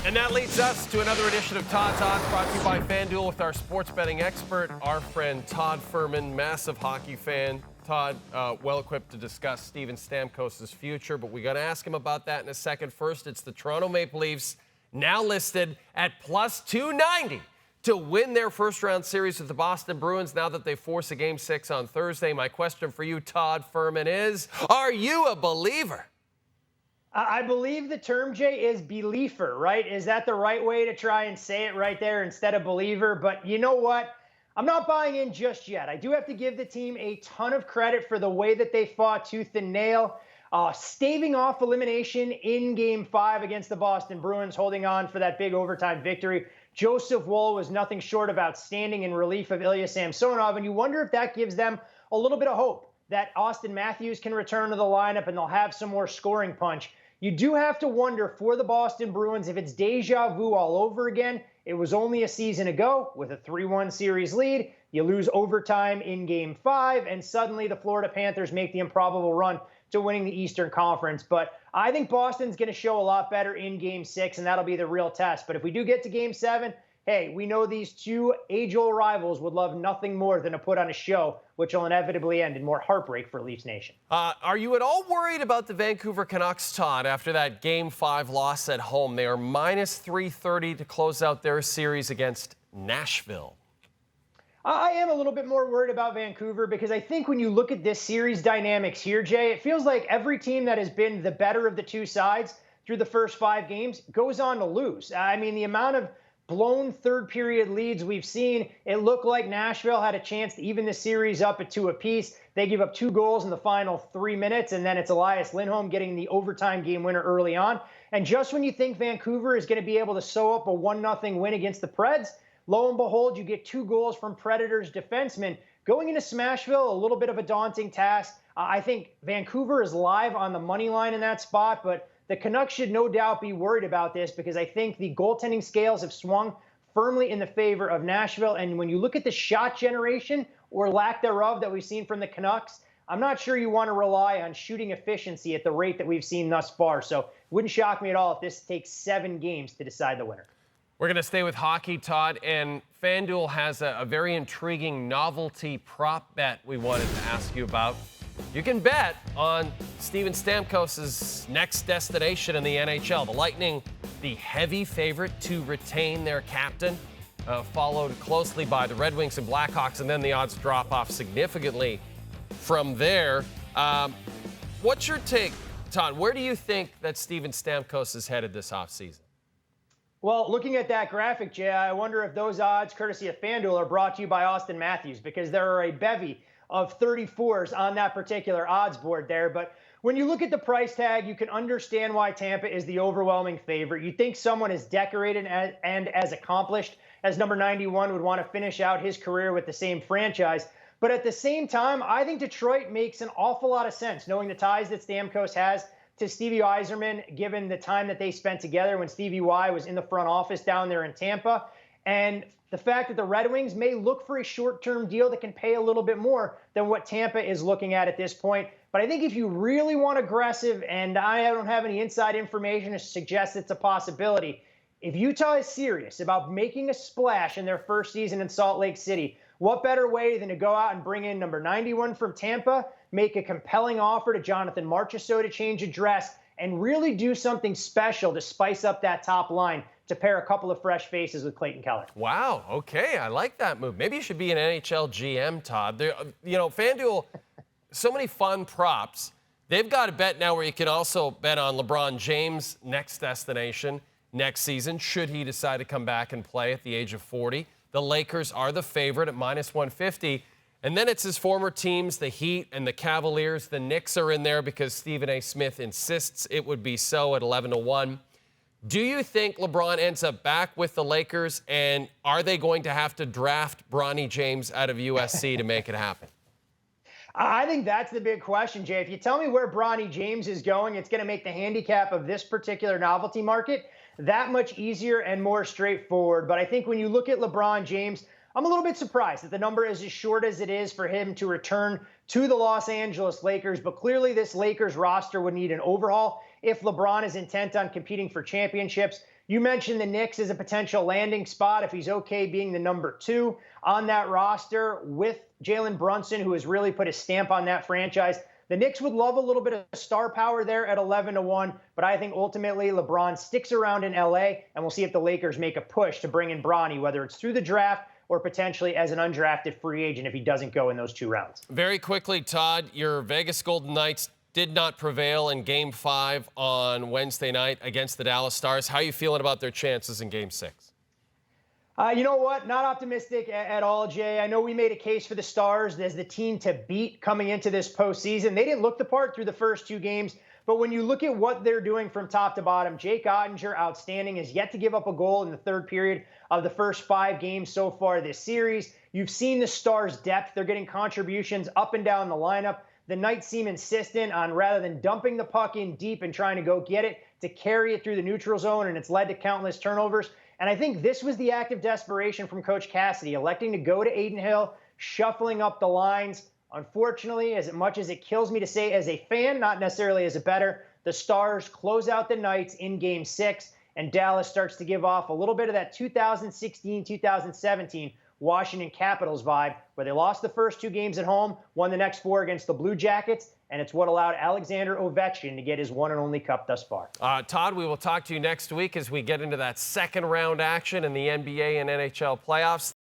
And that leads us to another edition of Todd's Odds, brought to you by FanDuel with our sports betting expert, our friend Todd Fuhrman, massive hockey fan. Todd, well equipped to discuss Steven Stamkos' future, but we're going to ask him about that in a second. First, it's the Toronto Maple Leafs, now listed at plus 290 to win their first-round series with the Boston Bruins now that they force a Game 6 on Thursday. My question for you, Todd Fuhrman, is, are you a believer? I believe the term, Jay, is believer, right? Is that the right way to try and say it right there instead of believer? But you know what? I'm not buying in just yet. I do have to give the team a ton of credit for the way that they fought tooth and nail, staving off elimination in Game 5 against the Boston Bruins, holding on for that big overtime victory. Joseph Woll was nothing short of outstanding in relief of Ilya Samsonov, and you wonder if that gives them a little bit of hope that Austin Matthews can return to the lineup and they'll have some more scoring punch. You do have to wonder for the Boston Bruins if it's deja vu all over again. It was only a season ago with a 3-1 series lead. You lose overtime in Game 5, and suddenly the Florida Panthers make the improbable run to winning the Eastern Conference. But I think Boston's going to show a lot better in Game 6, and that'll be the real test. But if we do get to Game 7, hey, we know these two age-old rivals would love nothing more than to put on a show, which will inevitably end in more heartbreak for Leafs Nation. Are you at all worried about the Vancouver Canucks, Todd, after that Game 5 loss at home? They are minus 330 to close out their series against Nashville. I am a little bit more worried about Vancouver because I think when you look at this series dynamics here, Jay, it feels like every team that has been the better of the two sides through the first 5 games goes on to lose. I mean, the amount of blown third period leads we've seen, it looked like Nashville had a chance to even the series up at 2 apiece. They give up 2 goals in the final 3 minutes, and then it's Elias Lindholm getting the overtime game winner early on. And just when you think Vancouver is going to be able to sew up a 1-0 win against the Preds, lo and behold, you get 2 goals from Predators defensemen. Going into Smashville, a little bit of a daunting task. I think Vancouver is live on the money line in that spot, but the Canucks should no doubt be worried about this because I think the goaltending scales have swung firmly in the favor of Nashville. And when you look at the shot generation or lack thereof that we've seen from the Canucks, I'm not sure you want to rely on shooting efficiency at the rate that we've seen thus far. So it wouldn't shock me at all if this takes 7 games to decide the winner. We're going to stay with hockey, Todd, and FanDuel has a very intriguing novelty prop bet we wanted to ask you about. You can bet on Steven Stamkos' next destination in the NHL. The Lightning, the heavy favorite to retain their captain, followed closely by the Red Wings and Blackhawks, and then the odds drop off significantly from there. What's your take, Todd? Where do you think that Steven Stamkos is headed this offseason? Well, looking at that graphic, Jay, I wonder if those odds, courtesy of FanDuel, are brought to you by Austin Matthews, because there are a bevy of 34s on that particular odds board there. But when you look at the price tag, you can understand why Tampa is the overwhelming favorite. You think someone as decorated and as accomplished as number 91 would want to finish out his career with the same franchise. But at the same time, I think Detroit makes an awful lot of sense, knowing the ties that Stamkos has to Stevie Yzerman, given the time that they spent together when Stevie Y was in the front office down there in Tampa. And the fact that the Red Wings may look for a short-term deal that can pay a little bit more than what Tampa is looking at this point. But I think if you really want aggressive, and I don't have any inside information to suggest it's a possibility, if Utah is serious about making a splash in their first season in Salt Lake City, what better way than to go out and bring in number 91 from Tampa, make a compelling offer to Jonathan Marchessault to change address, and really do something special to spice up that top line to pair a couple of fresh faces with Clayton Keller. Wow, okay, I like that move. Maybe you should be an NHL GM, Todd. FanDuel, so many fun props. They've got a bet now where you can also bet on LeBron James' next destination next season, should he decide to come back and play at the age of 40. The Lakers are the favorite at minus 150. And then it's his former teams, the Heat and the Cavaliers. The Knicks are in there because Stephen A. Smith insists it would be so at 11-1. Do you think LeBron ends up back with the Lakers, and are they going to have to draft Bronny James out of USC to make it happen? I think that's the big question, Jay. If you tell me where Bronny James is going, it's going to make the handicap of this particular novelty market that much easier and more straightforward. But I think when you look at LeBron James, I'm a little bit surprised that the number is as short as it is for him to return to the Los Angeles Lakers. But clearly this Lakers roster would need an overhaul if LeBron is intent on competing for championships. You mentioned the Knicks as a potential landing spot if he's okay being the number 2 on that roster with Jalen Brunson, who has really put a stamp on that franchise. The Knicks would love a little bit of star power there at 11-1, but I think ultimately LeBron sticks around in LA, and we'll see if the Lakers make a push to bring in Bronny, whether it's through the draft or potentially as an undrafted free agent if he doesn't go in those 2 rounds. Very quickly, Todd, your Vegas Golden Knights did not prevail in Game 5 on Wednesday night against the Dallas Stars. How are you feeling about their chances in Game 6? You know what? Not optimistic at all, Jay. I know we made a case for the Stars as the team to beat coming into this postseason. They didn't look the part through the first 2 games, but when you look at what they're doing from top to bottom, Jake Ottinger, outstanding, has yet to give up a goal in the 3rd period of the first 5 games so far this series. You've seen the Stars' depth. They're getting contributions up and down the lineup. The Knights seem insistent on, rather than dumping the puck in deep and trying to go get it, to carry it through the neutral zone, and it's led to countless turnovers. And I think this was the act of desperation from Coach Cassidy, electing to go to Adin Hill, shuffling up the lines. Unfortunately, as much as it kills me to say as a fan, not necessarily as a bettor, the Stars close out the Knights in Game 6, and Dallas starts to give off a little bit of that 2016-2017 Washington Capitals vibe, where they lost the first 2 games at home, won the next 4 against the Blue Jackets, and it's what allowed Alexander Ovechkin to get his one and only cup thus far. Todd, we will talk to you next week as we get into that 2nd round action in the NBA and NHL playoffs.